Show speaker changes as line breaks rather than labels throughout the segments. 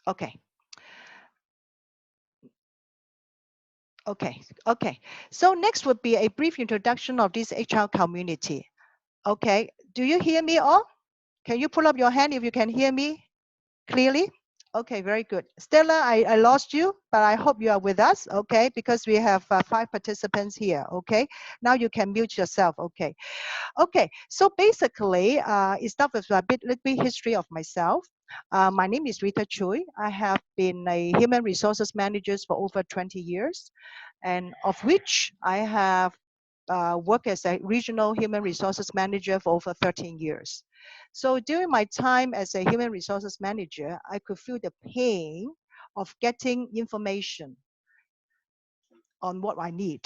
Okay. Okay. So next would be a brief introduction of this HR community. Okay. Do you hear me all? Can you pull up your hand if you can hear me clearly? Okay, very good. Stella, I lost you, but I hope you are with us, okay? Because we have 5 participants here, okay? Now you can mute yourself, okay? Okay, so basically, it starts with a little bit history of myself. My name is Rita Chui. I have been a human resources manager for over 20 years, and of which I have worked as a regional human resources manager for over 13 years. So during my time as a human resources manager, I could feel the pain of getting information on what I need,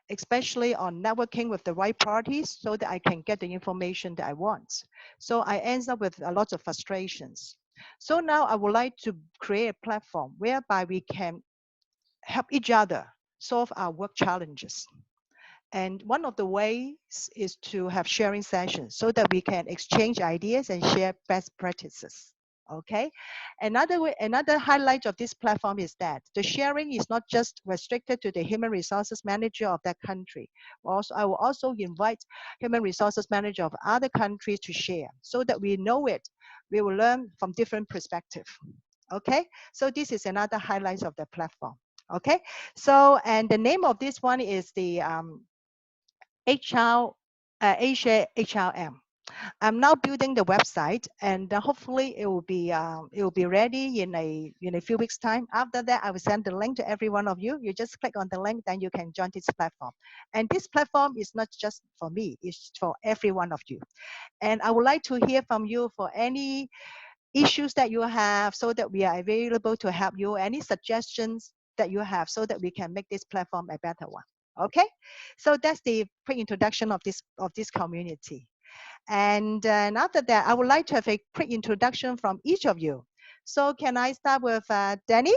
especially on networking with the right parties so that I can get the information that I want. So I end up with a lot of frustrations. So now I would like to create a platform whereby we can help each other solve our work challenges. And one of the ways is to have sharing sessions so that we can exchange ideas and share best practices. Okay. Another highlight of this platform is that the sharing is not just restricted to the human resources manager of that country. Also, I will also invite human resources manager of other countries to share so that we know it. We will learn from different perspectives. Okay. So this is another highlight of the platform. Okay. So, and the name of this one is the HR, Asia HRM. I'm now building the website, and hopefully it will be ready in a few weeks time. After that, I will send the link to every one of you. You just click on the link, then you can join this platform. And this platform is not just for me; it's for every one of you. And I would like to hear from you for any issues that you have, so that we are available to help you. Any suggestions that you have, so that we can make this platform a better one. Okay, so that's the quick introduction of this community. And after that, I would like to have a quick introduction from each of you. So can I start with Danny?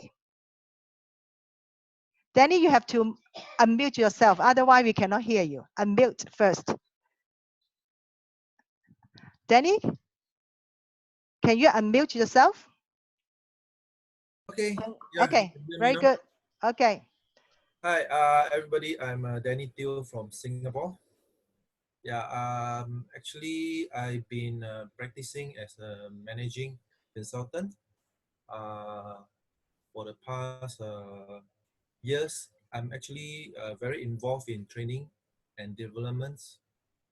Danny, you have to unmute yourself, otherwise we cannot hear you. Unmute first. Danny, can you unmute yourself?
Okay. Yeah.
Okay,
You can hear me
very
now.
good. Okay.
Hi, everybody. I'm Danny Teo from Singapore. Yeah. Actually, I've been practicing as a managing consultant uh, for the past years. I'm actually very involved in training and development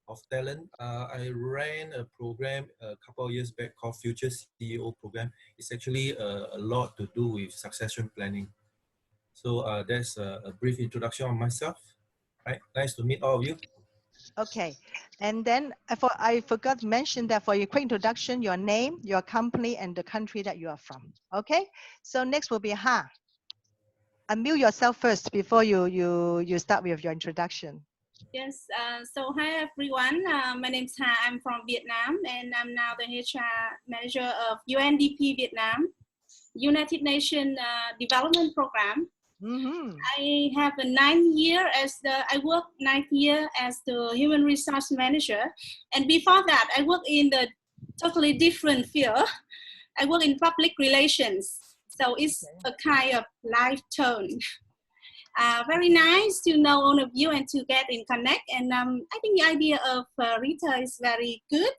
of talent. I ran a program a couple of years back called Future CEO Program. It's actually a lot to do with succession planning. So that's a brief introduction on myself. Right, nice to meet all of you.
Okay. And then I forgot to mention that for your quick introduction, your name, your company, and the country that you are from. Okay. So next will be Ha. Unmute yourself first before you start with your introduction.
Yes, so hi everyone. My name is Ha. I'm from Vietnam and I'm now the HR manager of UNDP Vietnam, United Nations Development Program.
Mm-hmm.
I have a I worked 9 years as the human resource manager. And before that, I worked in the totally different field. I work in public relations. So it's a kind of life turn. Very nice to know all of you and to get in connect. And I think the idea of Rita is very good,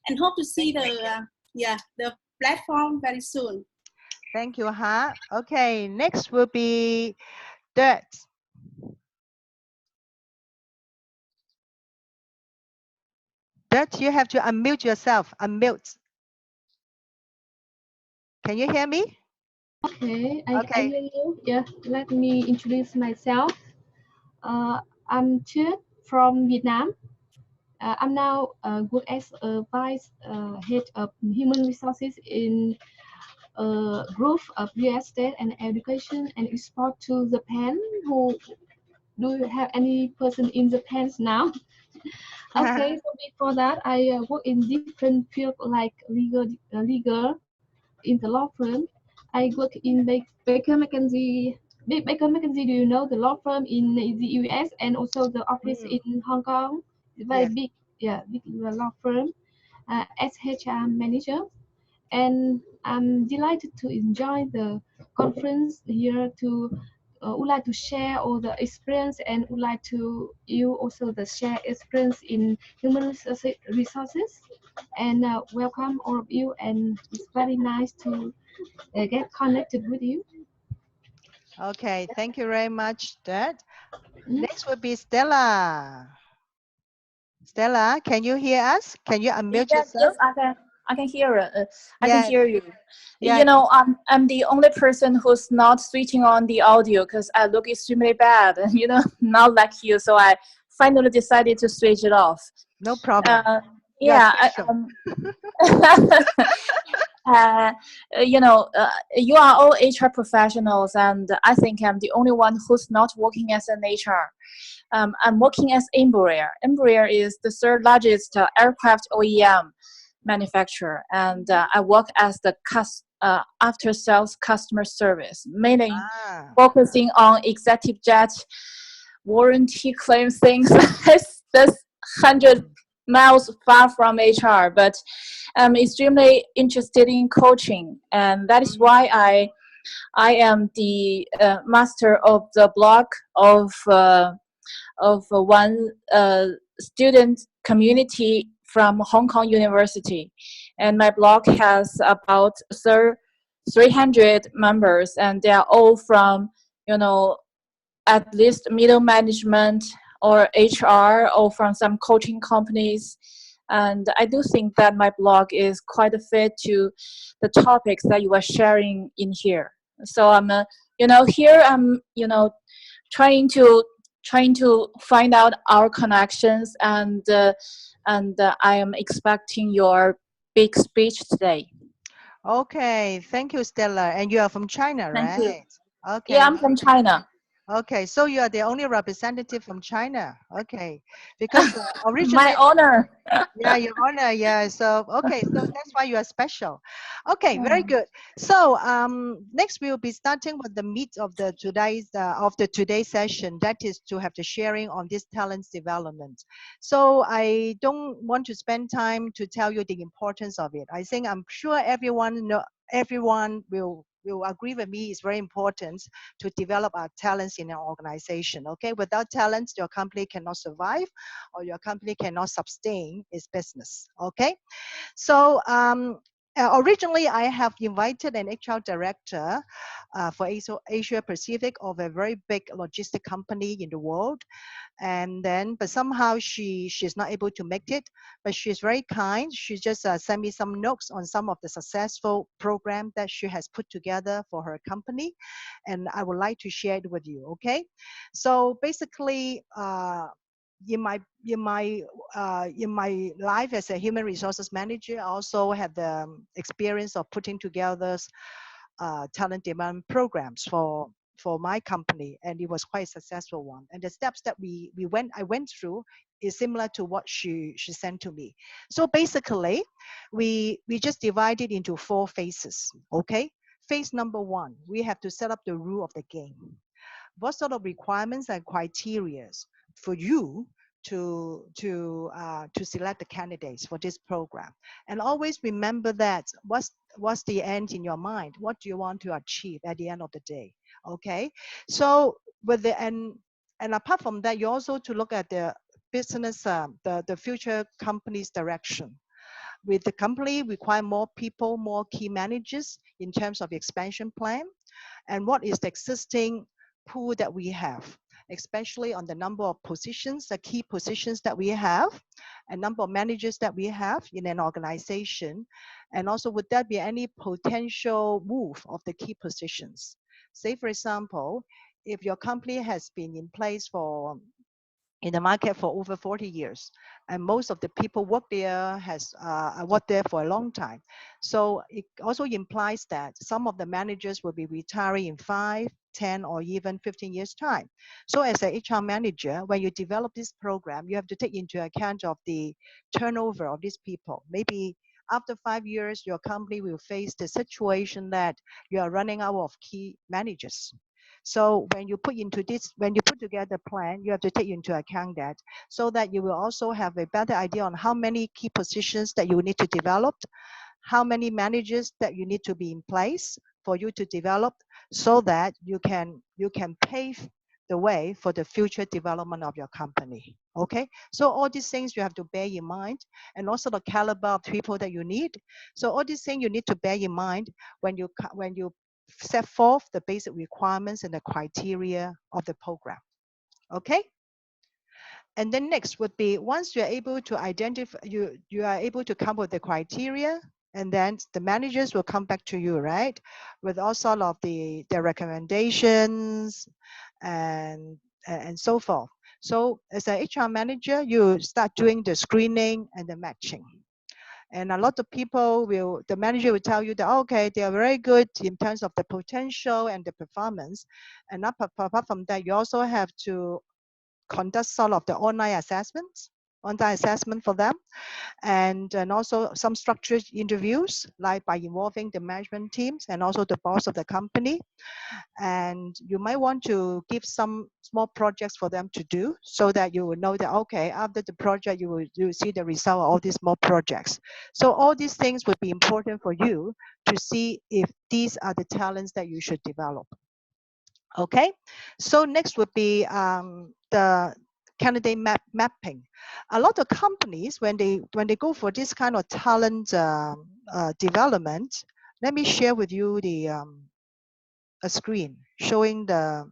and hope to see the platform very soon.
Thank you, Ha. Okay, next will be Dirt. Dirt, you have to unmute yourself. Unmute. Can you hear me?
Okay, I
Okay.
hear you. Yeah, let me introduce myself. I'm Tuyết from Vietnam. I'm now work as a vice head of human resources in a group of real estate and education and export to Japan. Who do you have any person in Japan now? Okay, so before that, I work in different fields like legal in the law firm. I work in Baker McKenzie. Baker McKenzie, do you know the law firm in the US and also the office in Hong Kong? Very
Yes.
big, yeah, big law firm as HR manager. and I'm delighted to enjoy the conference here. To would like to share all the experience, and would like to you also the share experience in human resources. And welcome all of you, and it's very nice to get connected with you.
Okay, thank you very much, Dad.
Mm.
Next would be Stella. Stella, can you hear us? Can you unmute
Yes,
yourself?
yes, I can hear it. I can
Yeah,
hear you.
yeah.
You know, I'm the only person who's not switching on the audio because I look extremely bad. You know, not like you. So I finally decided to switch it off.
No problem.
Uh,
You are
yeah,
special.
uh, you know, you are all HR professionals, and I think I'm the only one who's not working as an HR. I'm working as Embraer. Embraer is the third largest aircraft OEM manufacturer, and I work as the after sales customer service, mainly
Ah,
focusing on executive jet warranty claim things. That's 100 miles far from HR, but I'm extremely interested in coaching, and that is why I am the master of the blog of one student community from Hong Kong University, and my blog has about 300 members, and they are all from, you know, at least middle management or HR or from some coaching companies. And I do think that my blog is quite a fit to the topics that you are sharing in here. So I'm, you know, here I'm, you know, trying to find out our connections, and I am expecting your big speech today.
okay. Thank you, Stella. And you are from China,
Thank you.
right?
Yeah,
Okay,
I'm
very
from
good.
China.
Okay, so you are the only representative from China. Okay, because
My
originally,
honor.
yeah, your honor, yeah. So okay, so that's why you are special. Okay, very good. So next we will be starting with the meat of the today's session. That is to have the sharing on this talents development. So I don't want to spend time to tell you the importance of it. I think I'm sure everyone will agree with me. It's very important to develop our talents in our organization. Okay, without talents, your company cannot survive, or your company cannot sustain its business. Okay, so originally I have invited an HR director for Asia Pacific of a very big logistic company in the world, and then but somehow she's not able to make it, but she's very kind. She just sent me some notes on some of the successful program that she has put together for her company, and I would like to share it with you. Okay, so basically in my life as a human resources manager, I also had the experience of putting together talent development programs for my company, and it was quite a successful one. And the steps that I went through is similar to what she sent to me. So basically, we just divided into 4 phases. Okay, phase number 1, we have to set up the rule of the game. What sort of requirements and criteria for you to select the candidates for this program? And always remember that what's the end in your mind? What do you want to achieve at the end of the day? Okay, so with the and apart from that, you also to look at the business, the future company's direction. With the company require more people, more key managers in terms of expansion plan, and what is the existing pool that we have, especially on the number of positions, the key positions that we have, and number of managers that we have in an organization, and also would there be any potential move of the key positions? Say, for example, if your company has been in place for in the market for over 40 years, and most of the people work there has worked there for a long time, so it also implies that some of the managers will be retiring in 5, 10, or even 15 years time. So as a HR manager, when you develop this program, you have to take into account of the turnover of these people. Maybe after 5 years, your company will face the situation that you are running out of key managers. So when you put together a plan, you have to take into account that, so that you will also have a better idea on how many key positions that you need to develop, how many managers that you need to be in place for you to develop, so that you can pave the way for the future development of your company. Okay, so all these things you have to bear in mind, and also the caliber of people that you need. So all these things you need to bear in mind when you set forth the basic requirements and the criteria of the program. Okay. And then next would be, once you're able to identify, you are able to come with the criteria, and then the managers will come back to you, right, with all sort of their recommendations and so forth. So as an HR manager, you start doing the screening and the matching. And a lot of people the manager will tell you that, okay, they are very good in terms of the potential and the performance. And apart from that, you also have to conduct sort of the online assessment for them, and also some structured interviews, like by involving the management teams and also the boss of the company. And you might want to give some small projects for them to do, so that you will know that, okay, after the project, you will see the result of all these small projects. So all these things would be important for you to see if these are the talents that you should develop. Okay, so next would be the candidate mapping. A lot of companies, when they go for this kind of talent development, let me share with you a screen showing the.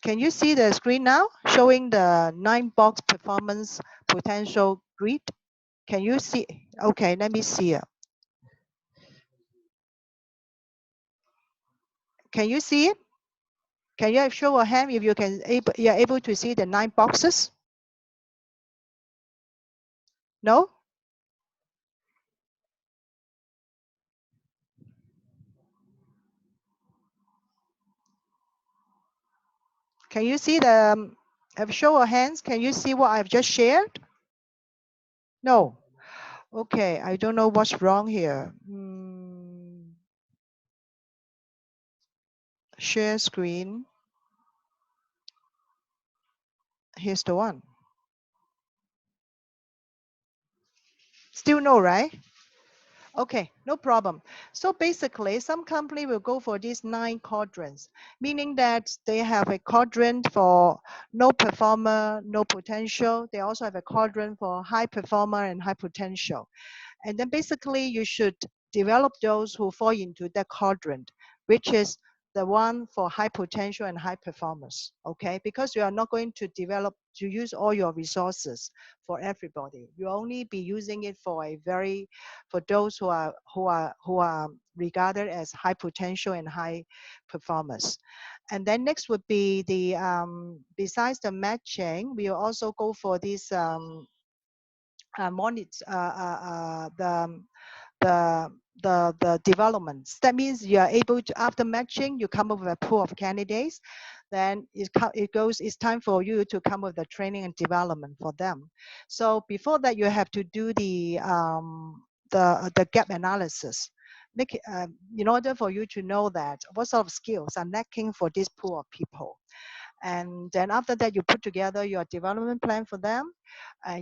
Can you see the screen now? Showing the 9-box performance potential grid. Can you see? Okay, let me see it. Can you see it? Can you show a hand if you're able to see the 9 boxes? No? Can you see the show of hands? Can you see what I've just shared? No. Okay, I don't know what's wrong here. Share screen. Here's the one. Still no, right? Okay, no problem. So basically, some company will go for these 9 quadrants, meaning that they have a quadrant for no performer, no potential. They also have a quadrant for high performer and high potential. And then basically you should develop those who fall into that quadrant, which is the one for high potential and high performance, okay? Because you are not going to use all your resources for everybody. You only be using it for those who are regarded as high potential and high performance. And then next would be the, besides the matching, we will also go for this the developments. That means you are able to, after matching, you come up with a pool of candidates. Then it's time for you to come up with the training and development for them. So before that, you have to do the gap analysis. In order for you to know that what sort of skills are lacking for this pool of people. And then after that, you put together your development plan for them,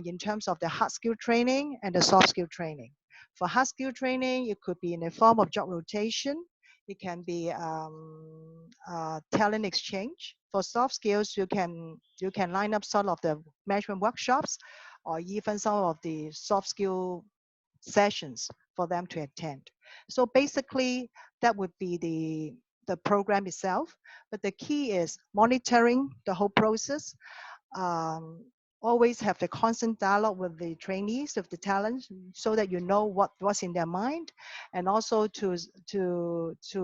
in terms of the hard skill training and the soft skill training. For hard skill training, it could be in the form of job rotation. It can be talent exchange. For soft skills, you can line up some of the management workshops, or even some of the soft skill sessions for them to attend. So basically, that would be the program itself. But the key is monitoring the whole process. Always have a constant dialogue with the trainees, of the talents, so that you know what's in their mind, and also to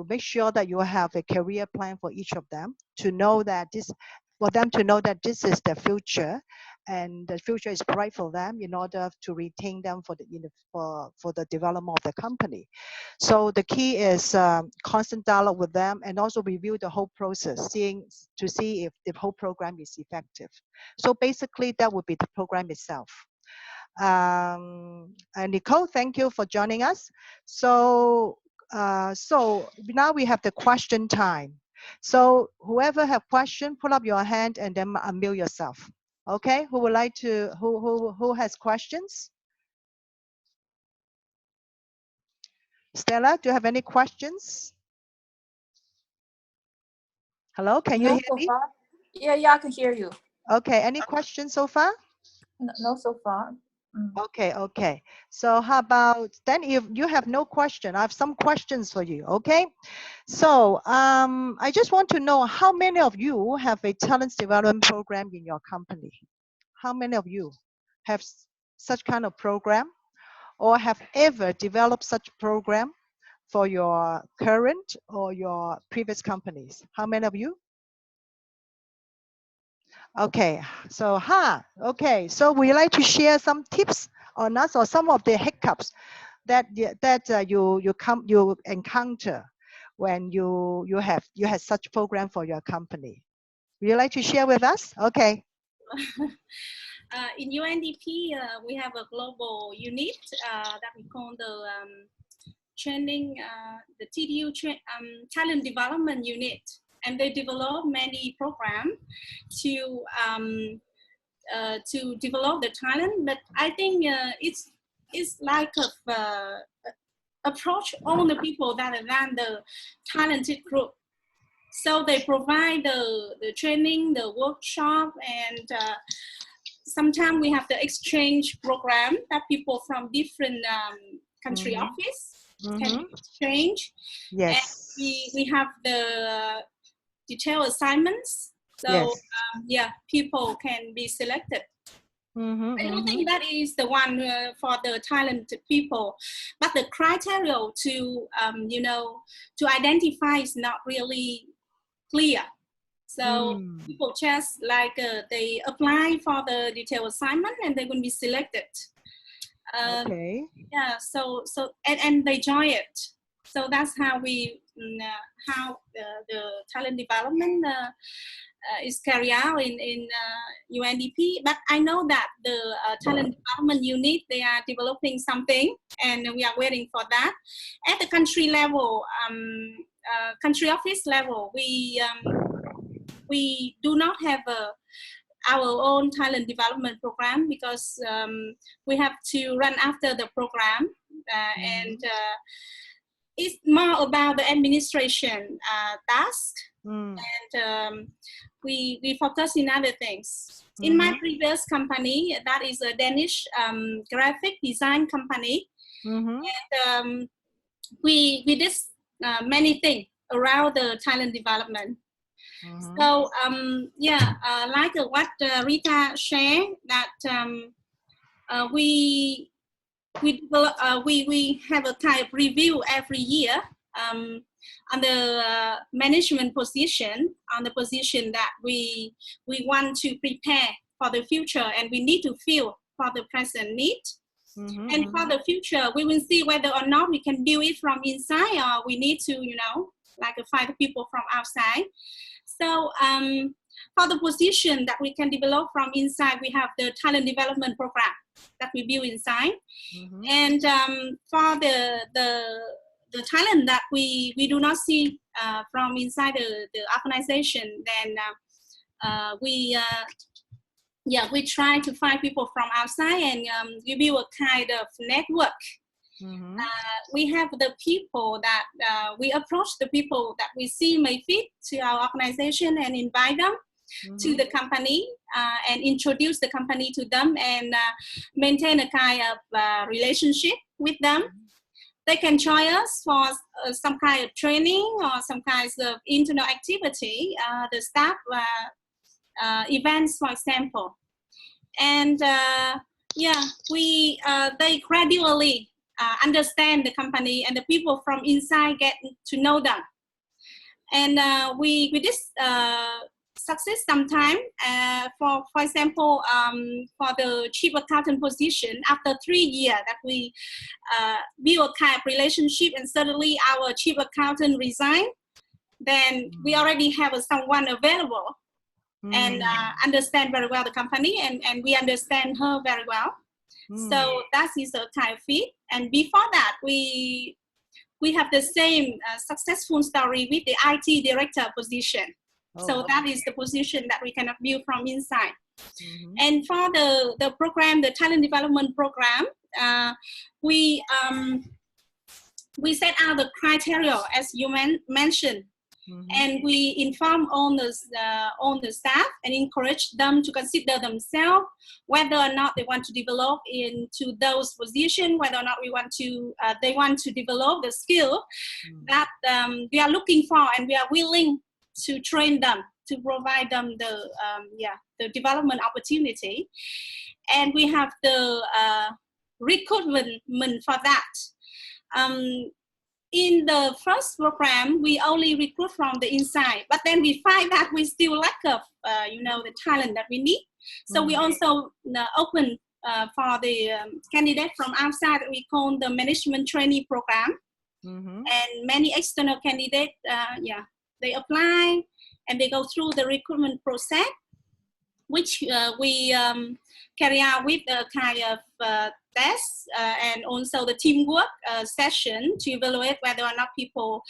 make sure that you have a career plan for each of them, for them to know that this is the future, and the future is bright for them, in order to retain them for the development of the company. So the key is constant dialogue with them, and also review the whole process, to see if the whole program is effective. So basically, that would be the program itself. And Nicole, thank you for joining us. So now we have the question time. So whoever have question, put up your hand and then unmute yourself. Okay, who would like to, who has questions? Stella, do you have any questions? Hello, can you
No,
hear
so
me?
far. Yeah, I can hear you.
Okay, any questions so far?
No, so far.
Okay. So how about then if you have no question, I have some questions for you, okay? So I just want to know how many of you have a talent development program in your company? How many of you have such kind of program or have ever developed such program for your current or your previous companies? How many of you? Okay, so okay, so we like to share some tips on us or some of the hiccups that you encounter when you had such program for your company. Would you like to share with us? Okay.
In UNDP, we have a global unit that we call the training, the TDU talent development unit, and they develop many programs to develop the talent. But I think it's like a approach all the people that run the talented group. So they provide the training, the workshop, and sometimes we have the exchange program that people from different country office can exchange.
Yes.
And we have the detailed assignments. So
Yes.
yeah, people can be selected. I don't think that is the one for the talented people, but the criteria to to identify is not really clear. So people just like they apply for the detailed assignment and they will be selected.
Okay.
Yeah. So and they join it. So that's how we how the talent development is carried out in UNDP. But I know that the talent development unit, they are developing something, and we are waiting for that. At the country level, country office level, we do not have our own talent development program because we have to run after the program and it's more about the administration task, and we focus in other things. In my previous company, that is a Danish graphic design company, and we did many things around the talent development. So yeah, like what Rita shared, that we have a kind of review every year on the management position, on the position that we want to prepare for the future, and we need to fill for the present need. And for the future, we will see whether or not we can build it from inside, or we need to, like find people from outside. So for the position that we can develop from inside, we have the talent development program that we build inside. And for the talent that we do not see from inside the organization, then we try to find people from outside, and we build a kind of network. We have the people that we approach the people that we see may fit to our organization and invite them to the company and introduce the company to them, and maintain a kind of relationship with them. They can join us for some kind of training or some kinds of internal activity, the staff events, for example. And yeah, they gradually understand the company, and the people from inside get to know them. And we did success sometime. For example, for the chief accountant position, after 3 years that we build a kind of relationship, and suddenly our chief accountant resigned, then we already have someone available and understand very well the company, and we understand her very well. So that is a kind of fit. And before that, we have the same successful story with the IT director position. So that is the position that we cannot build from inside. And for the program, the talent development program, we we set out the criteria as you mentioned. And we inform on the staff and encourage them to consider themselves whether or not they want to develop into those positions, whether or not they want to develop the skill that we are looking for, and we are willing to train them, to provide them the development opportunity. And we have the recruitment for that. In the first program, we only recruit from the inside, but then we find that we still lack of, the talent that we need. So we also open for the candidate from outside that we call the management trainee program. And many external candidates, they apply and they go through the recruitment process, which we carry out with a kind of tests and also the teamwork session to evaluate whether or not people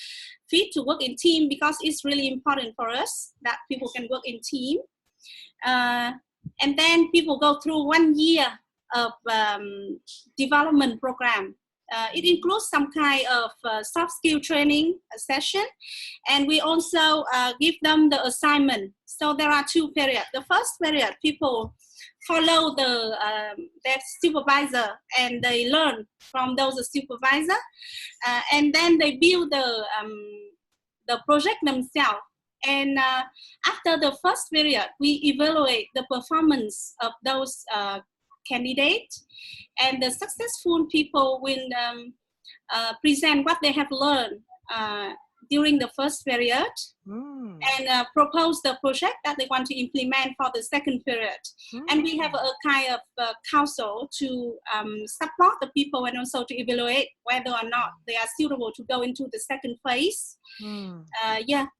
fit to work in team, because it's really important for us that people can work in team. And then people go through 1 year of development program. It includes some kind of soft skill training session, and we also give them the assignment. So there are 2 periods. The first period, people follow their supervisor and they learn from those supervisors, and then they build the project themselves. And after the first period, we evaluate the performance of those candidates, and the successful people will present what they have learned during the first period and propose the project that they want to implement for the second period. And we have a kind of council to support the people and also to evaluate whether or not they are suitable to go into the second phase. And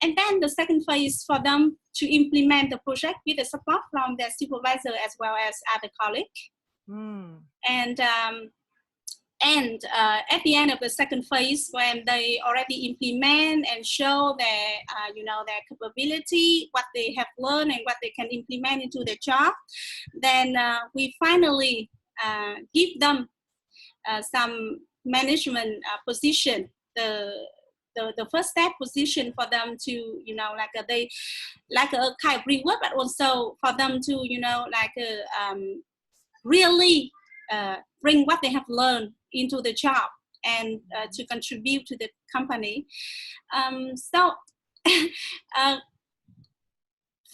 then the second phase for them to implement the project with the support from their supervisor as well as other colleagues. And at the end of the second phase, when they already implement and show their, their capability, what they have learned and what they can implement into their job, then we finally give them some management position. The first step position for them to, like a kind of reward, but also for them to, really bring what they have learned into the job and to contribute to the company.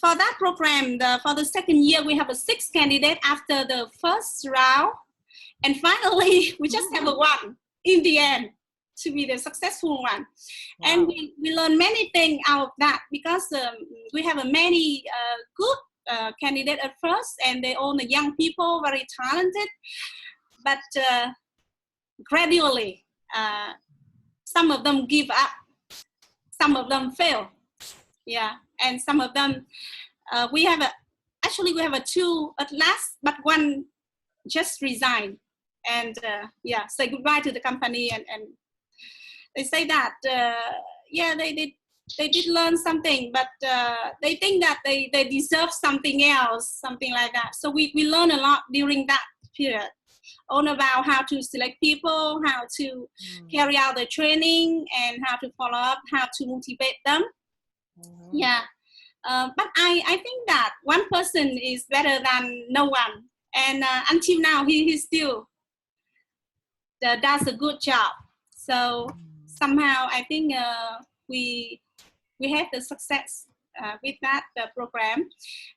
For that program, for the second year, we have 6 candidates after the first round. And finally, we just have 1 in the end to be the successful one. Wow. And we learn many things out of that, because we have many good candidates at first, and they all the young people, very talented. But gradually, some of them give up, some of them fail, and some of them, we have 2 at last, but 1 just resigned and say goodbye to the company, and they say that they did learn something, but they think that they deserve something else, something like that. So we learn a lot during that period, all about how to select people, how to carry out the training, and how to follow up, how to motivate them. But I think that 1 person is better than no one, and until now he still does a good job. So somehow I think we had the success with that program.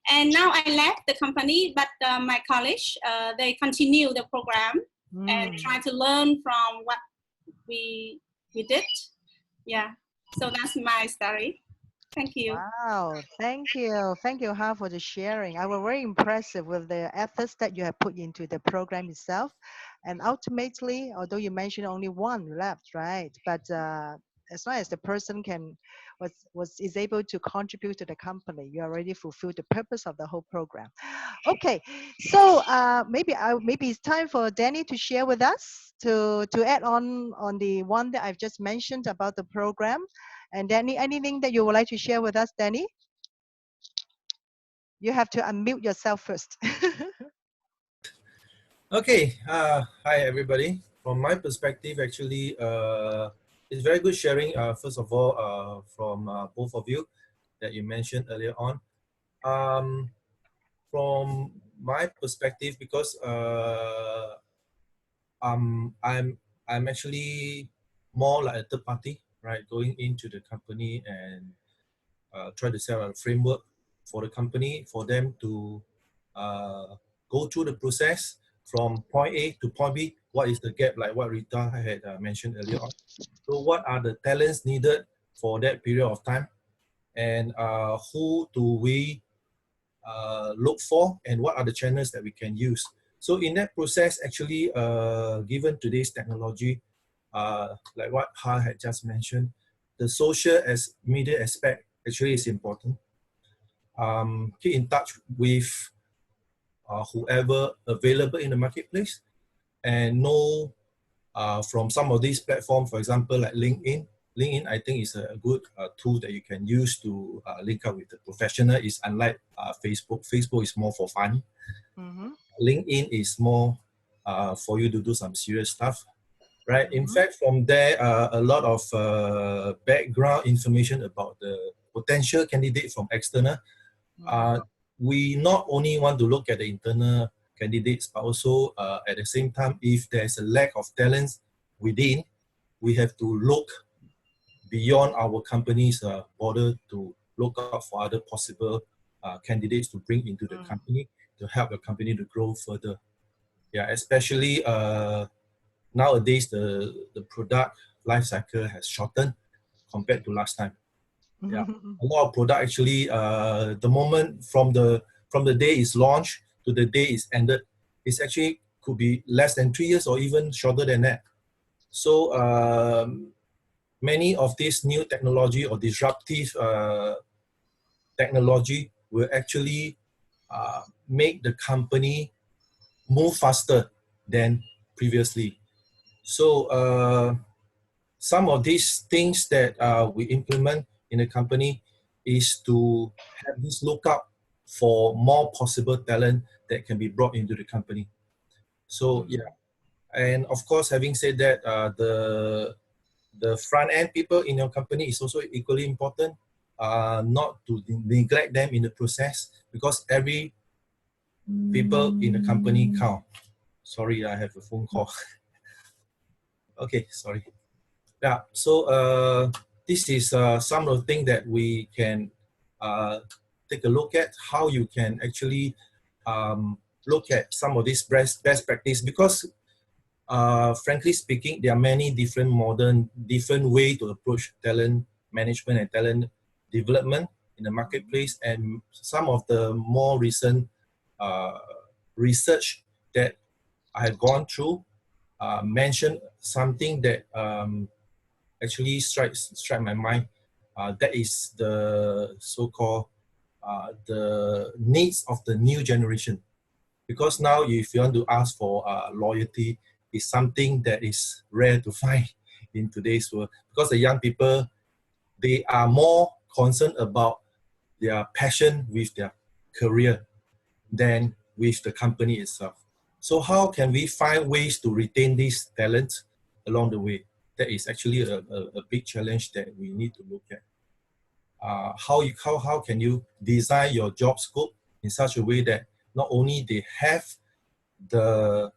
And now I left the company, but my college, they continue the program and try to learn from what we did. So that's my story. Thank you.
Wow, thank you. Thank you, Ha, for the sharing. I was very impressive with the efforts that you have put into the program itself. And ultimately, although you mentioned only 1 left, right? But as long as the person is able to contribute to the company, you already fulfilled the purpose of the whole program. Okay, so maybe it's time for Danny to share with us, to add on the one that I've just mentioned about the program. And Danny, anything that you would like to share with us, Danny? You have to unmute yourself first.
Okay. Hi, everybody. From my perspective, actually, it's very good sharing, first of all, from both of you that you mentioned earlier on. From my perspective, because I'm actually more like a third party, right? Going into the company and try to set a framework for the company for them to go through the process from point A to point B. What is the gap, like what Rita had mentioned earlier on? So what are the talents needed for that period of time, and who do we look for, and what are the channels that we can use? So in that process, actually, given today's technology, like what Ha had just mentioned, the social as media aspect actually is important. Keep in touch with whoever available in the marketplace, and know from some of these platforms, for example, like LinkedIn. LinkedIn, I think, is a good tool that you can use to link up with the professional. It's unlike Facebook. Facebook is more for fun. LinkedIn is more for you to do some serious stuff, right? In fact, from there, a lot of background information about the potential candidate from external. We not only want to look at the internal candidates, but also at the same time, if there's a lack of talents within, we have to look beyond our company's border to look out for other possible candidates to bring into the company to help the company to grow further. Yeah, especially nowadays the product life cycle has shortened compared to last time. Yeah, a lot of product actually the moment from the day it's launched to the day it's ended, it's actually could be less than 3 years or even shorter than that. So many of these new technology or disruptive technology will actually make the company move faster than previously. So some of these things that we implement in the company is to have this lookout for more possible talent that can be brought into the company. So yeah, and of course, having said that, the front end people in your company is also equally important. Not to neglect them in the process, because every people in the company count. Sorry, I have a phone call. Okay, sorry. Yeah, so this is some of the things that we can take a look at, how you can actually look at some of these best practice, because frankly speaking, there are many different different way to approach talent management and talent development in the marketplace. And some of the more recent research that I have gone through mentioned something that actually strike my mind. That is the so-called the needs of the new generation. Because now, if you want to ask for loyalty, is something that is rare to find in today's world. Because the young people, they are more concerned about their passion with their career than with the company itself. So how can we find ways to retain these talents along the way? That is actually a big challenge that we need to look at. How can you design your job scope in such a way that not only they have the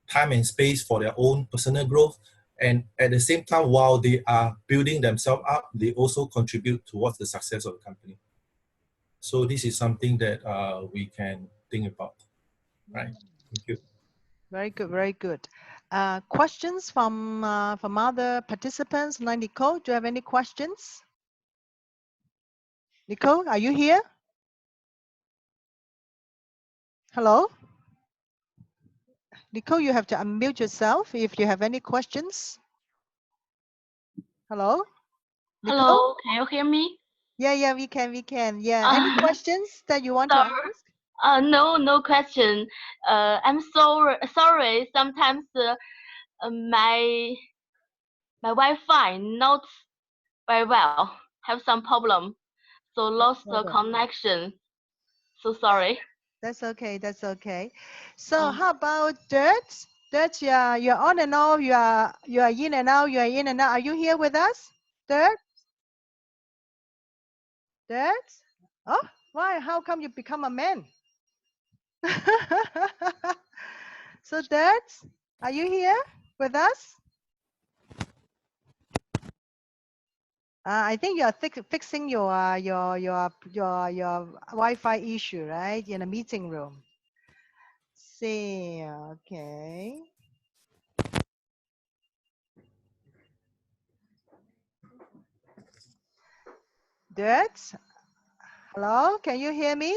time and space for their own personal growth, and at the same time, while they are building themselves up, they also contribute towards the success of the company. So this is something that we can think about. Right. Thank you.
Very good, very good. Questions from other participants? Like Nicole, do you have any questions? Nicole, are you here? Hello? Nicole, you have to unmute yourself if you have any questions. Hello? Nicole?
Hello, can you hear me?
Yeah, we can. Yeah, any questions that you want to ask?
No question. I'm sorry. Sometimes my Wi-Fi not very well. Have some problem, so lost the connection. So sorry.
That's okay. So how about Dirt? That's you're on and off. You are in and out. You are in and out. Are you here with us? Third. Oh, why? How come you become a man? So that's, are you here with us? I think you're fixing your Wi-Fi issue, right? In a meeting room. See, okay. Dirt? Hello, can you hear me?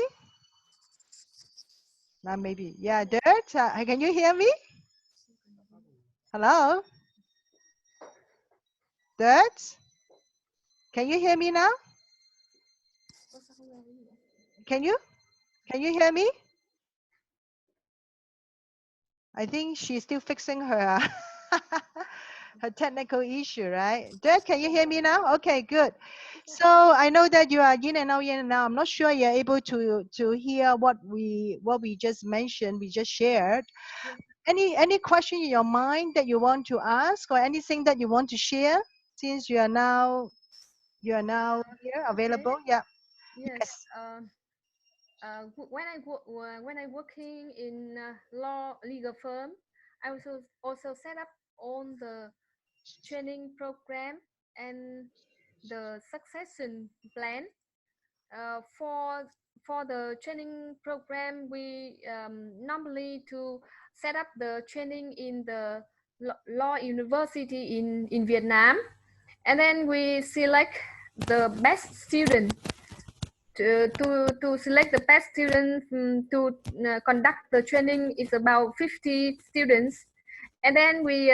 Now maybe, yeah, Dirt, can you hear me? Hello? Dirt? Can you hear me now? Can you hear me? I think she's still fixing her her technical issue, right? Dirt, can you hear me now? Okay, good. So I know that you are in and out, in and out. I'm not sure you're able to hear what we just mentioned, we just shared. Any question in your mind that you want to ask, or anything that you want to share, since you are now here available?
Okay.
Yeah.
Yes. When I working in legal firm, I also set up on the training program and the succession plan. For the training program, we normally to set up the training in the law university in Vietnam, and then we select the best student to select the best students to conduct the training is about 50 students, and then we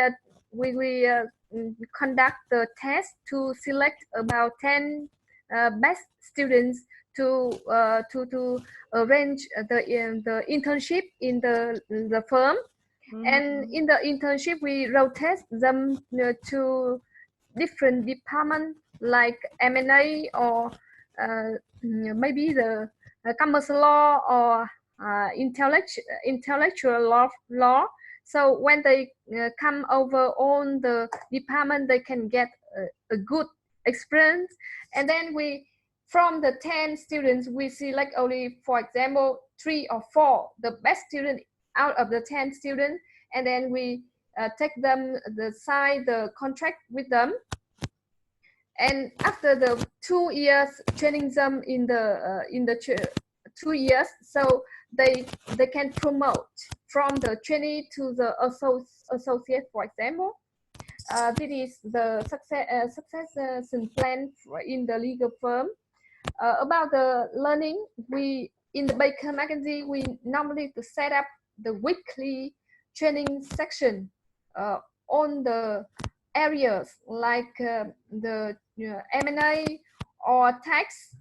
conduct the test to select about 10 best students to arrange the internship in the firm. And in the internship we rotate them to different departments like M&A or maybe the commercial law or intellectual law. So when they come over on the department, they can get a good experience. And then from the 10 students, we select only, for example, 3 or 4, the best student out of the 10 students, and then we take them, sign the contract with them. And after the 2 years training them in the 2 years, so they can promote from the trainee to the associate, for example. This is the succession plan in the legal firm. About the learning, we in the Baker magazine we normally to set up the weekly training section on the areas like the M&A or tax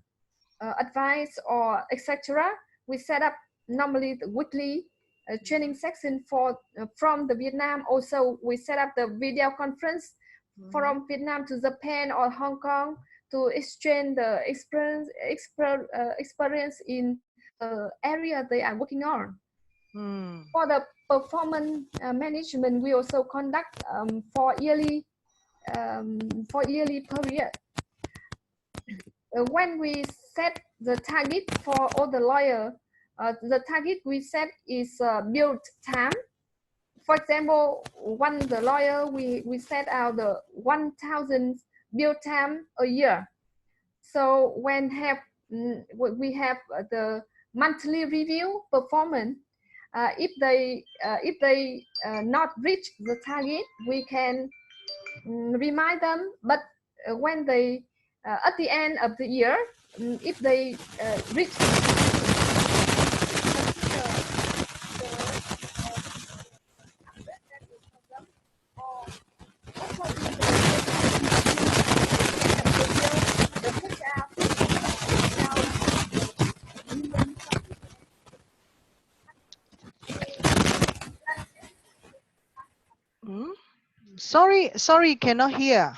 advice or etc. We set up normally the weekly training section for from the Vietnam. Also, we set up the video conference from Vietnam to Japan or Hong Kong to exchange the experience in the area they are working on. For the performance management, we also conduct for yearly period. When we set the target for all the lawyer, the target we set is build time. For example, the lawyer we set out the 1,000 build time a year. So when we have the monthly review performance, if they not reach the target, we can remind them. But when they at the end of the year, if they reach
Sorry, cannot hear.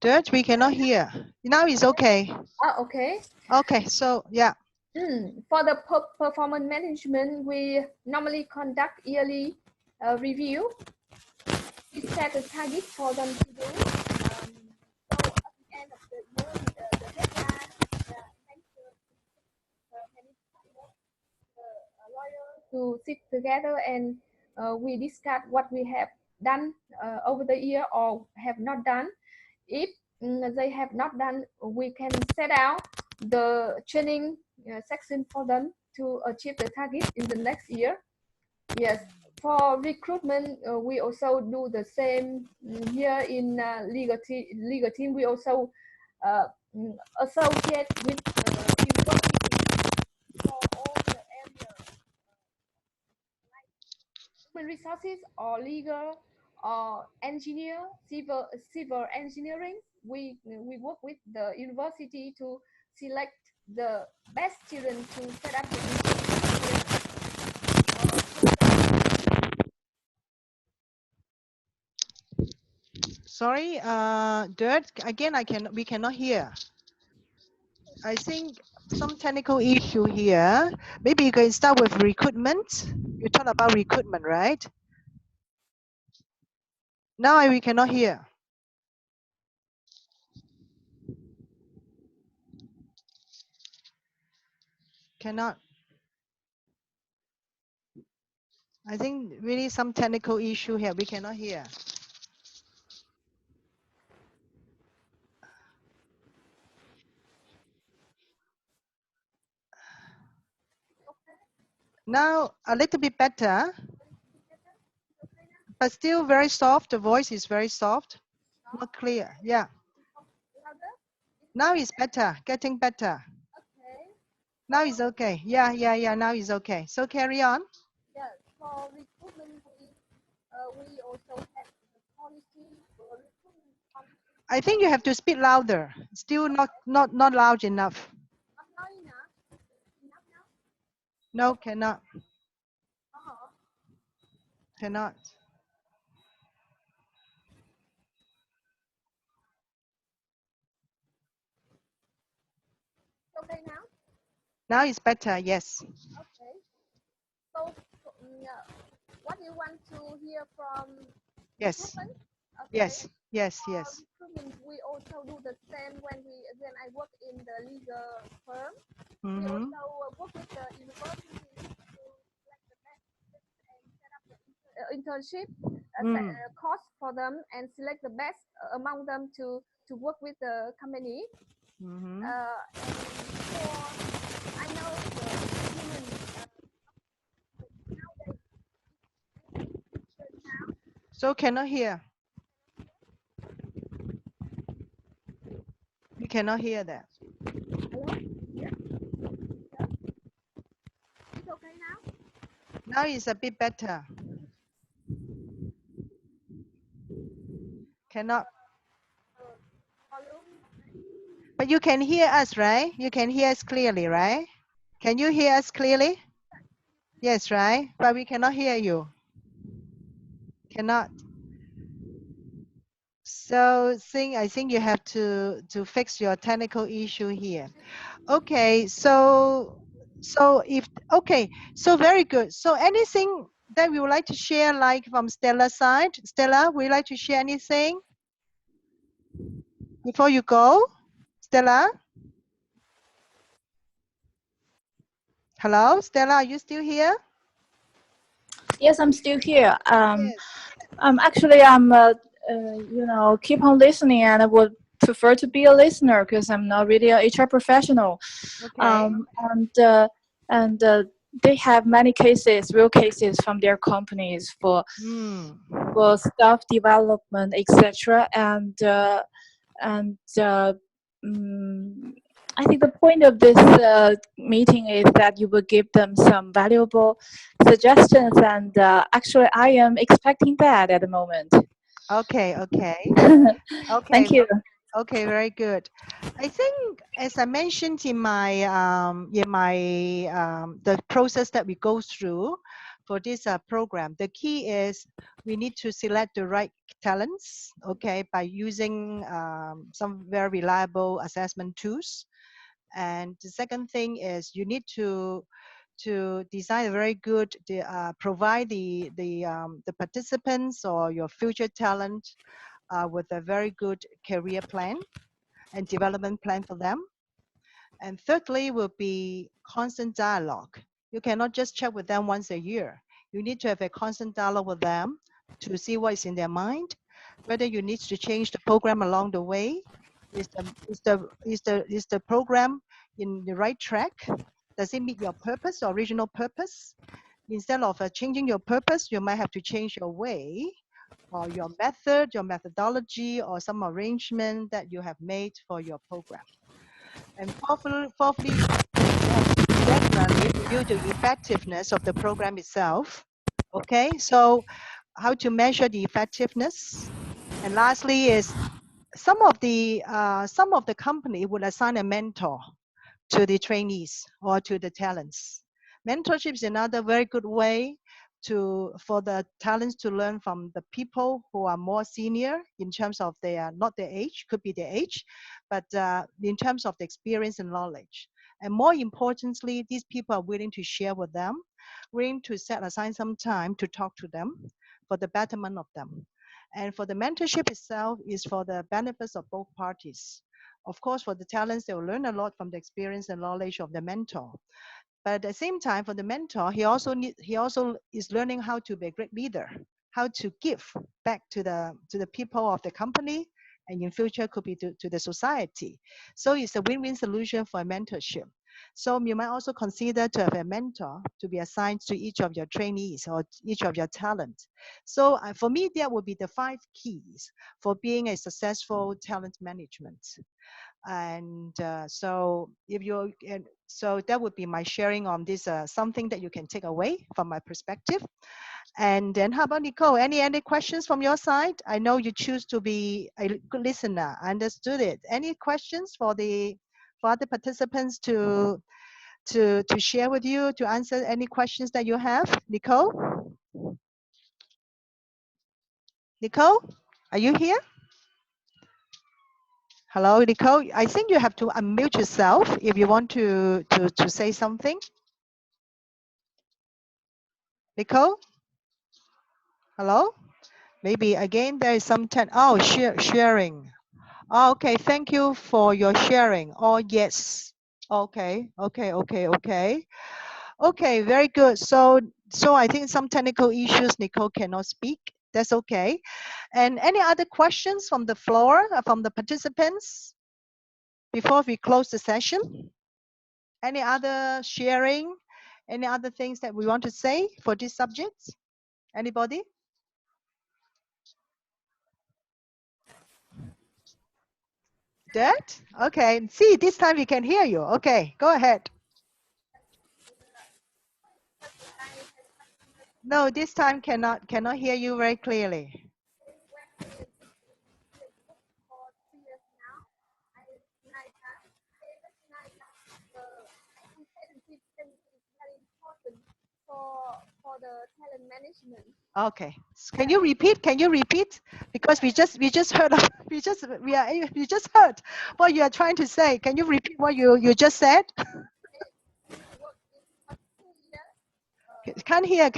Dirt, we cannot hear. Now it's okay.
Okay.
Okay, so yeah.
For the performance management, we normally conduct yearly review. We set a target for them to do. So at the end of the year, the deadline, to sit together and we discuss what we have done over the year or have not done. If they have not done, we can set out the training section for them to achieve the target in the next year. Yes, for recruitment, we also do the same here in legal team. We also associate with university for all the areas like human resources or legal or engineer, civil engineering. We work with the university to select the best students to set up the institute.
Sorry, Dirt. Again, we cannot hear. I think some technical issue here. Maybe you can start with recruitment. You talk about recruitment, right? Now we cannot hear. Cannot. I think really some technical issue here. We cannot hear. Now a little bit better, but still very soft. The voice is very soft, not clear. Yeah. Now it's better, getting better. Now it's okay. Yeah. Now it's okay. So carry on.
Yeah, for recruitment, we also have the policy for recruitment policy.
I think you have to speak louder. Still not loud enough.
Not loud enough. Enough now?
No, cannot.
Uh-huh.
Cannot.
Okay now?
Now it's better. Yes.
Okay. So, what do you want to hear from
Yes.
recruitment? Okay.
Yes. Yes.
For
Yes.
recruitment, we also do the same when I work in the legal firm. We
Mm-hmm.
also work with the university to select the best and set up the internship course for them and select the best among them to work with the company.
Mm-hmm.
And for I know the human nowadays.
So cannot hear. We cannot hear that.
Hello? Yeah. It's okay now?
Now it's a bit better. Cannot. But you can hear us, right? You can hear us clearly, right? Can you hear us clearly? Yes, right? But we cannot hear you. Cannot. So I think you have to fix your technical issue here. Okay, so very good. So anything that we would like to share, like from Stella's side? Stella, would you like to share anything before you go? Stella? Hello, Stella, are you still here?
Yes, I'm still here.
Yes.
Actually, keep on listening, and I would prefer to be a listener because I'm not really a HR professional.
Okay.
They have many cases, real cases from their companies for staff development, etc. I think the point of this meeting is that you will give them some valuable suggestions, and actually, I am expecting that at the moment.
Okay.
Thank you.
Okay, very good. I think, as I mentioned in my the process that we go through for this program, the key is we need to select the right talents. Okay, by using some very reliable assessment tools. And the second thing is you need to to design a very good, provide the participants or your future talent with a very good career plan and development plan for them. And thirdly will be constant dialogue. You cannot just check with them once a year. You need to have a constant dialogue with them to see what is in their mind, whether you need to change the program along the way. Is the program in the right track? Does it meet your purpose, original purpose? Instead of changing your purpose, you might have to change your way or your method, your methodology, or some arrangement that you have made for your program. And fourthly, definitely review the effectiveness of the program itself. Okay, so how to measure the effectiveness? And lastly is some of the company would assign a mentor to the trainees or to the talents. Mentorship is another very good way for the talents to learn from the people who are more senior in terms of not their age, could be their age, but in terms of the experience and knowledge. And more importantly, these people are willing to share with them, willing to set aside some time to talk to them for the betterment of them. And for the mentorship itself is for the benefits of both parties. Of course, for the talents, they will learn a lot from the experience and knowledge of the mentor. But at the same time, for the mentor, he also is learning how to be a great leader, how to give back to the people of the company, and in future could be to the society. So it's a win-win solution for a mentorship. So you might also consider to have a mentor to be assigned to each of your trainees or each of your talent. So for me, that would be the 5 keys for being a successful talent management. And so that would be my sharing on this, something that you can take away from my perspective. And then how about Nicole? Any questions from your side? I know you choose to be a good listener. I understood it. Any questions for other participants to share with you, to answer any questions that you have? Nicole? Nicole, are you here? Hello, Nicole. I think you have to unmute yourself if you want to say something. Nicole? Hello? Maybe again there is some sharing. Oh, okay, thank you for your sharing. Oh, yes. Okay. Okay, very good. So I think some technical issues, Nicole cannot speak. That's okay. And any other questions from the floor, from the participants before we close the session? Any other sharing? Any other things that we want to say for this subject? Anybody? That? Okay. See, this time we can hear you. Okay, go ahead. No, this time cannot hear you very clearly.
For the talent management.
Okay. Can you repeat? Can you repeat? Because we just heard we just heard what you are trying to say. Can you repeat what you just said? Can't hear.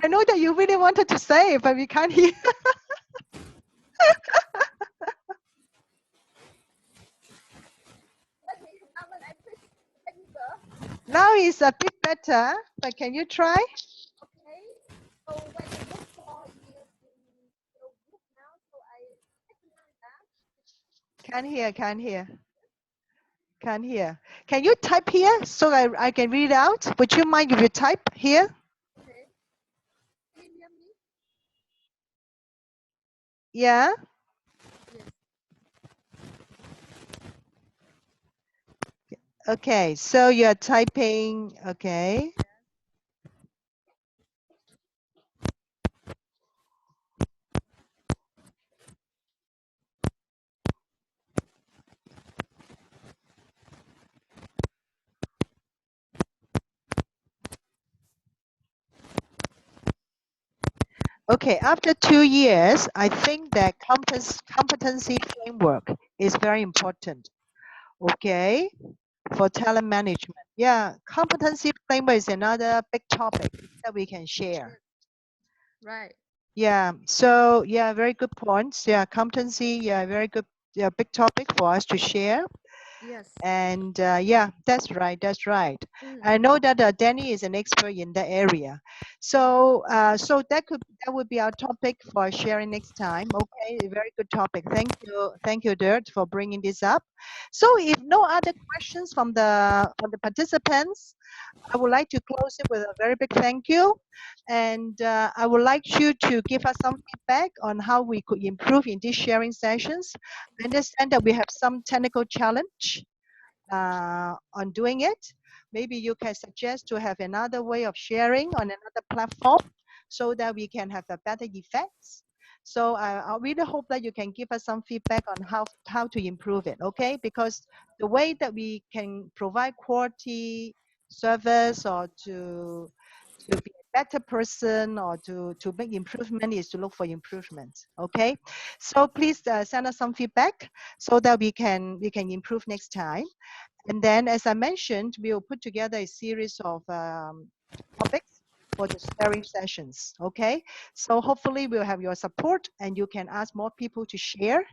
I know that you really wanted to say, but we can't hear. Now it's a bit better, but can you try?
Okay. So when I work for years in the group now, so I recognize that.
Can't hear. Can you type here so I can read out? Would you mind if you type here?
Okay. Can you hear me?
Yeah. Okay, so you're typing, okay. Okay, after 2 years, I think that competency framework is very important. Okay, for talent management. Yeah, competency framework is another big topic that we can share.
Right.
Yeah, so yeah, very good points. Yeah, competency, yeah, very good, yeah, big topic for us to share.
Yes.
And yeah, that's right, that's right.
Mm.
I know that Danny is an expert in that area. So so that would be our topic for sharing next time. Okay, very good topic. Thank you, Dirt, for bringing this up. So if no other questions from the participants, I would like to close it with a very big thank you. And I would like you to give us some feedback on how we could improve in these sharing sessions. I understand that we have some technical challenge on doing it. Maybe you can suggest to have another way of sharing on another platform so that we can have a better effects. So I really hope that you can give us some feedback on how to improve it, okay? Because the way that we can provide quality service or to be a better person or to make improvement is to look for improvement, okay? So please send us some feedback so that we can improve next time. And then, as I mentioned, we will put together a series of topics for the sharing sessions, okay? So hopefully we'll have your support and you can ask more people to share.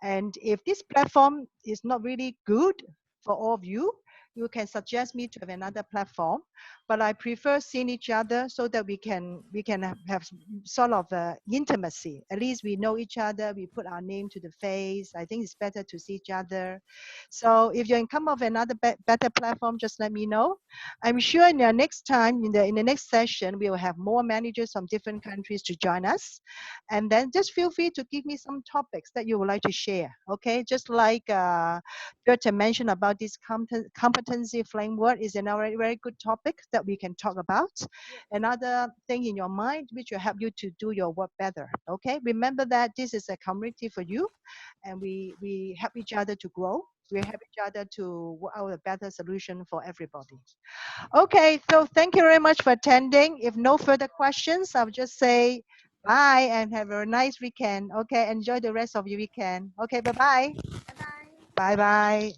And if this platform is not really good for all of you, you can suggest me to have another platform. But I prefer seeing each other so that we can have sort of intimacy. At least we know each other. We put our name to the face. I think it's better to see each other. So if you can come up with another better platform, just let me know. I'm sure in the next time, in the next session, we will have more managers from different countries to join us. And then just feel free to give me some topics that you would like to share. Okay, just like Goethe mentioned about this competency framework is another very good topic that we can talk about. Another thing in your mind which will help you to do your work better. Okay, remember that this is a community for you, and we help each other to grow. We help each other to work out a better solution for everybody. Okay, so thank you very much for attending. If no further questions, I'll just say bye and have a nice weekend. Okay, enjoy the rest of your weekend. Okay, bye-bye.
Bye bye.
Bye-bye.